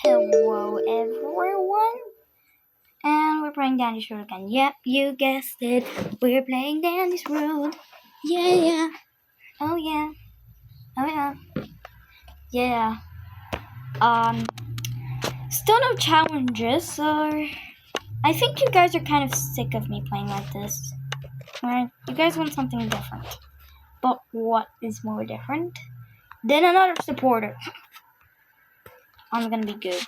Hello everyone, and we're playing Dandy's Road again. Yep, you guessed it, we're playing Dandy's Road. Yeah. Oh yeah. Yeah. Still no challenges, so I think you guys are kind of sick of me playing like this. Right? You guys want something different. But what is more different than another supporter? I'm gonna be goob.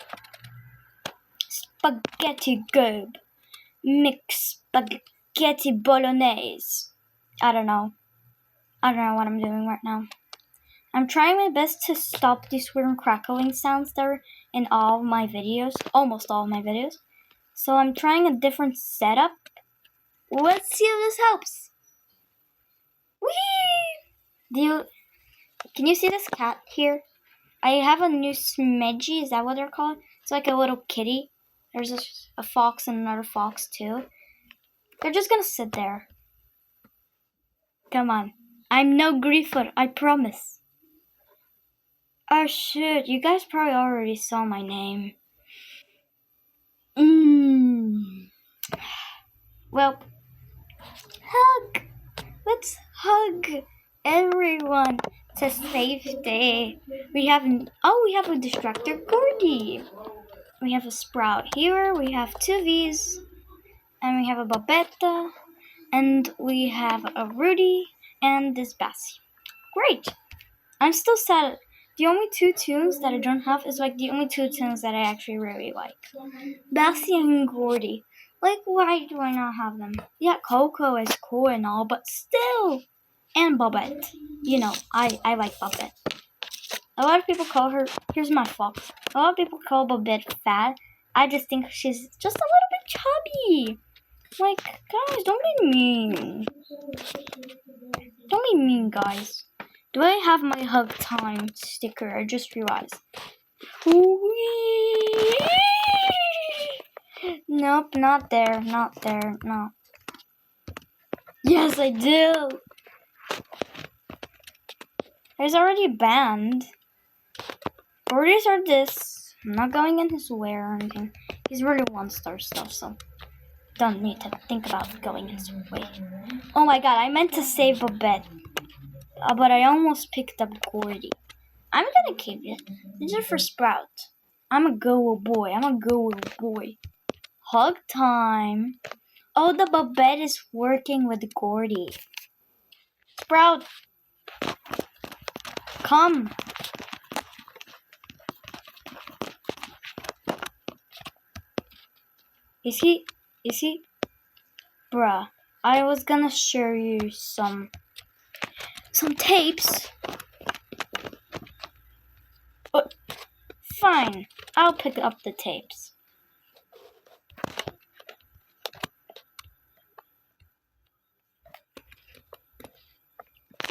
Spaghetti goob. Mix spaghetti bolognese. I don't know what I'm doing right now. I'm trying my best to stop these weird crackling sounds that are in all of my videos. Almost all of my videos. So I'm trying a different setup. Let's see if this helps. Whee! Can you see this cat here? I have a new smedgy, is that what they're called? It's like a little kitty. There's a fox and another fox too. They're just gonna sit there. Come on. I'm no griefer, I promise. Oh shit, you guys probably already saw my name. Well, hug! Let's hug everyone to safety. We have a distractor Gordy. We have a Sprout here, we have two V's, and we have a Babetta, and we have a Rudy, and this Bessie. Great! I'm still sad. The only two tunes that I don't have is like the only two tunes that I actually really like. Bessie and Gordy. Like, why do I not have them? Yeah, Coco is cool and all, but still. And Bobette. You know, I like Bobette. A lot of people call her, here's my fault. A lot of people call Bobette fat. I just think she's just a little bit chubby. Like, guys, don't be mean. Don't be mean, guys. Do I have my hug time sticker? I just realized. Whee! Nope, not there, no. Yes, I do! There's already a band. Orders are this. I'm not going in his way or anything. He's really 1-star stuff, so don't need to think about going his way. Oh my god, I meant to save Babette. But I almost picked up Gordy. I'm gonna keep it. These are for Sprout. I'm a boy. Hug time. Oh, the Babette is working with Gordy. Sprout. Come. Is he? Bruh. I was gonna show you some tapes. But fine. I'll pick up the tapes.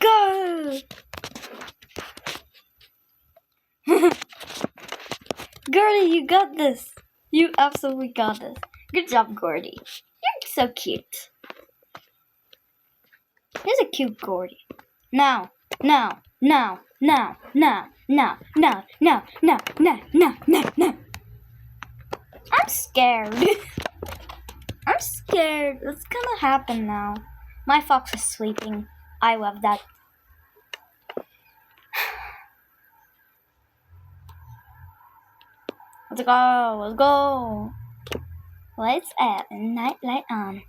Go! Gordy, you got this. You absolutely got this. Good job, Gordy. You're so cute. Here's a cute Gordy. Now. I'm scared. I'm scared. What's gonna happen now? My fox is sleeping. I love that. Let's go. Let's add a night light on.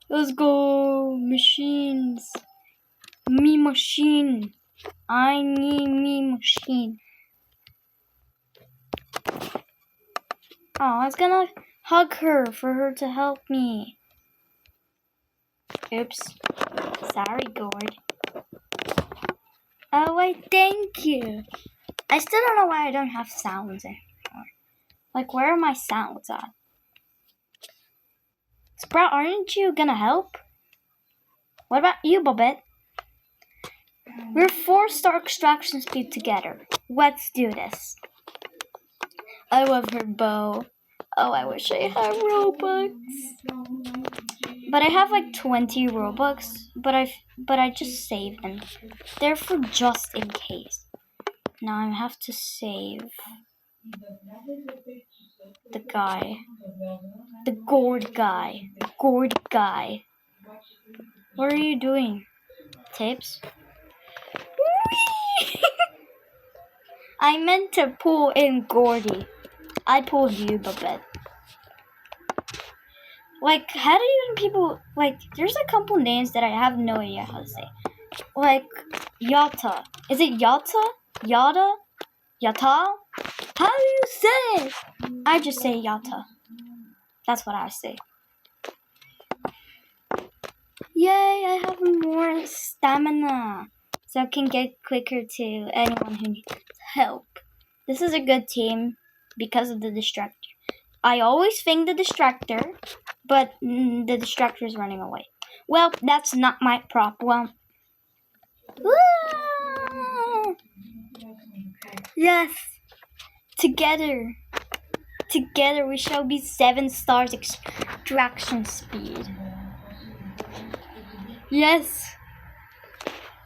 Let's go, machines. Me machine. I need me machine. Oh, I was gonna hug her for her to help me. Oops. Sorry, Gord. Oh, wait, thank you. I still don't know why I don't have sounds anymore. Like, where are my sounds at? Sprout, aren't you gonna help? What about you, Bobette? We're 4-star extraction speed together. Let's do this. I love her bow. Oh, I wish I had Robux. But I have like 20 Robux, but I just saved them. They're for just in case. Now I have to save the guy. The gourd guy. Gourd guy. What are you doing? Tips? I meant to pull in Gordy. I pulled you, Babette. Like, how do even people, like, there's a couple names that I have no idea how to say. Like, Yata. Is it Yata? Yada? Yata? How do you say it? I just say Yata. That's what I say. Yay, I have more stamina. So I can get quicker to anyone who needs help. This is a good team because of the distractor. I always fing the distractor, but the distractor is running away. Well, that's not my problem. Ah! Yes. Together we shall be 7 stars extraction speed. Yes.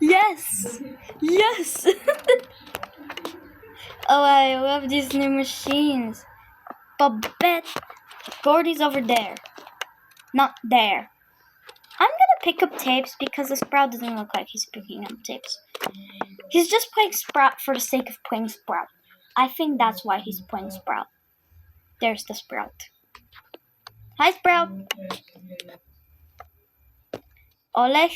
Yes. Yes. Oh, I love these new machines. Babette. Gordy's over there. Not there. I'm gonna pick up tapes because the Sprout doesn't look like he's picking up tapes. He's just playing Sprout for the sake of playing Sprout. I think that's why he's playing Sprout. There's the Sprout. Hi, Sprout. Oleg.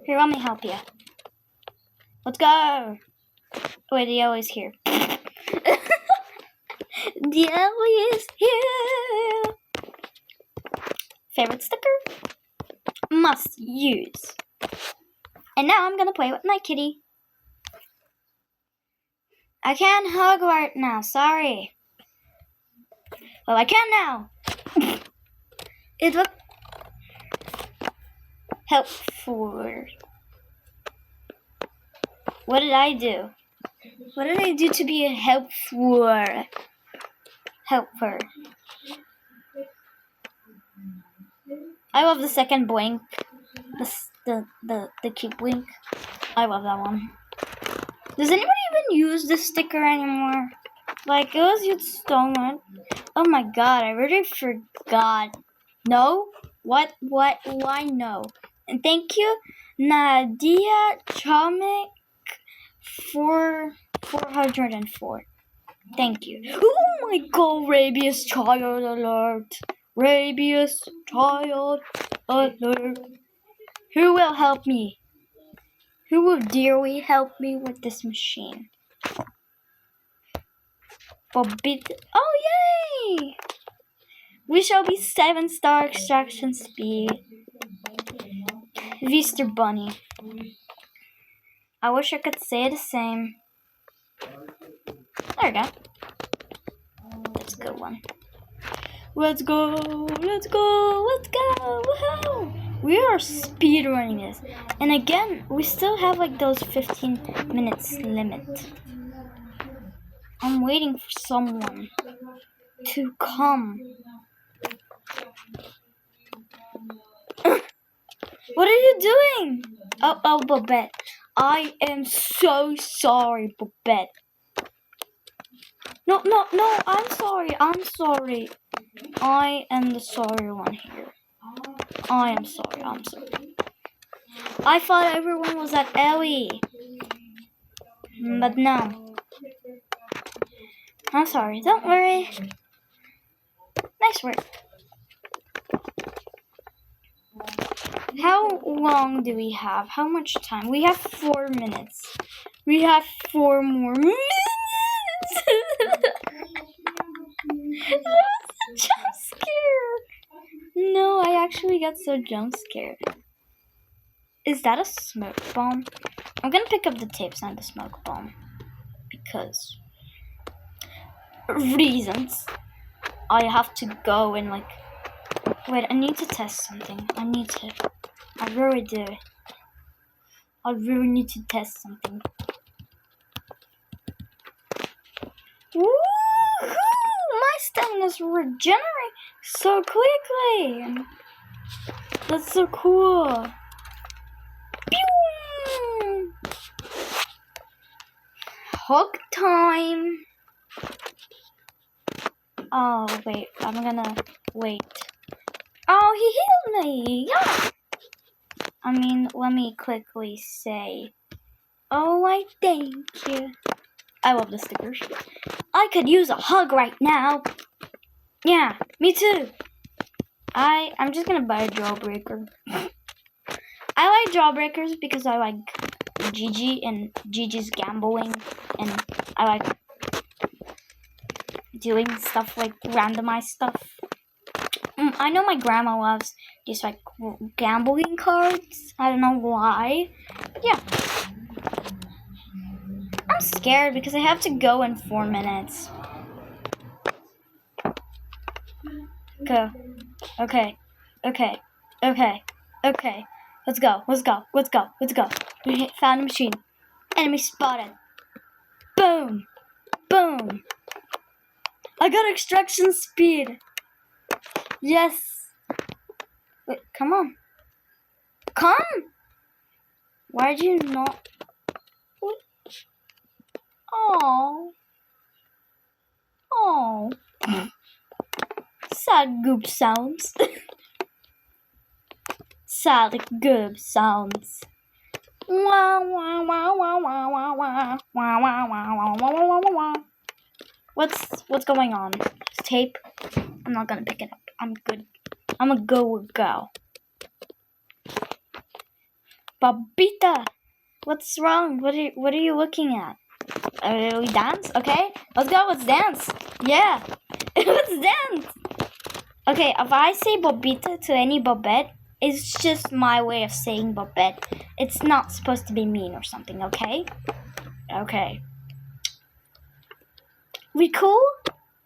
Here, let me help you. Let's go. Wait, the Ellie is here. The Ellie is here. Favorite sticker? Must use. And now I'm gonna play with my kitty. I can't hug right now, sorry. Well, I can now. It was helpful. What did I do? What did I do to be a helper? I love the second blink. The cute blink. I love that one. Does anybody even use this sticker anymore? Like, it was used so much. Oh my god, I really forgot. No? What? Why no? And thank you, Nadia Chomik, for 404. Thank you. Oh my god, rabies child alert. Rabies child alert. Who will help me? Who will dearly help me with this machine? Oh, yay! We shall be 7 star extraction speed. Easter Bunny. I wish I could say the same. There we go. That's a good one. Let's go! Let's go! Let's go! Woohoo! We are speedrunning this. And again, we still have like those 15 minutes limit. I'm waiting for someone to come. What are you doing? Oh, Babette. I am so sorry, Babette. No, I'm sorry. I am the sorry one here. I am sorry. I thought everyone was at Ellie. But no. I'm sorry. Don't worry. Nice work. How long do we have? How much time? We have 4 minutes. We have 4 more minutes. That was a jump scare. No, I actually got so jump scared. Is that a smoke bomb? I'm gonna pick up the tapes on the smoke bomb. Because reasons. I have to go and like... Wait, I need to test something. I really do. I really need to test something. is regenerating so quickly. That's so cool. Pew! Hug time. Oh, wait. I'm gonna wait. Oh, he healed me. Yeah. I mean, let me quickly say. Oh, I thank you. I love the stickers. I could use a hug right now. Yeah, me too. I'm just gonna buy a jawbreaker. I like jawbreakers because I like Gigi and Gigi's gambling, and I like doing stuff like randomized stuff. I know my grandma loves these like gambling cards. I don't know why. But yeah. I'm scared because I have to go in 4 minutes. Go. Okay. Okay. Okay. Okay. Let's go. Let's go. Let's go. Let's go. We found a machine. Enemy spotted. Boom. Boom. I got extraction speed. Yes. Wait, come on. Come. Why'd you not? Oh. Oh. Sad goob sounds. Sad goob sounds. Wah, wah, wah, wah, wah, wah, wah. Wah, wah, wah, wah, wah, wah, wah, wah. What's going on? It's tape? I'm not gonna pick it up. I'm good. I'm a go. Babita, what's wrong? What are you looking at? We dance? Okay, let's go. Let's dance. Yeah, let's dance. Okay, if I say Babita to any Babette, it's just my way of saying Babette. It's not supposed to be mean or something. Okay. Okay. We cool?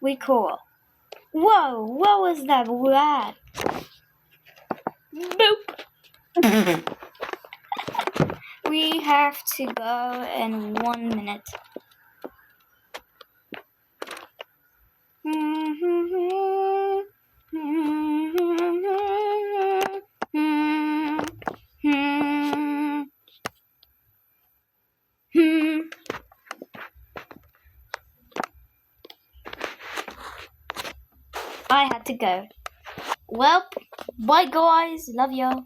We cool. Whoa, what was that? What? Boop. We have to go in 1 minute. I had to go. Well, bye guys. Love y'all.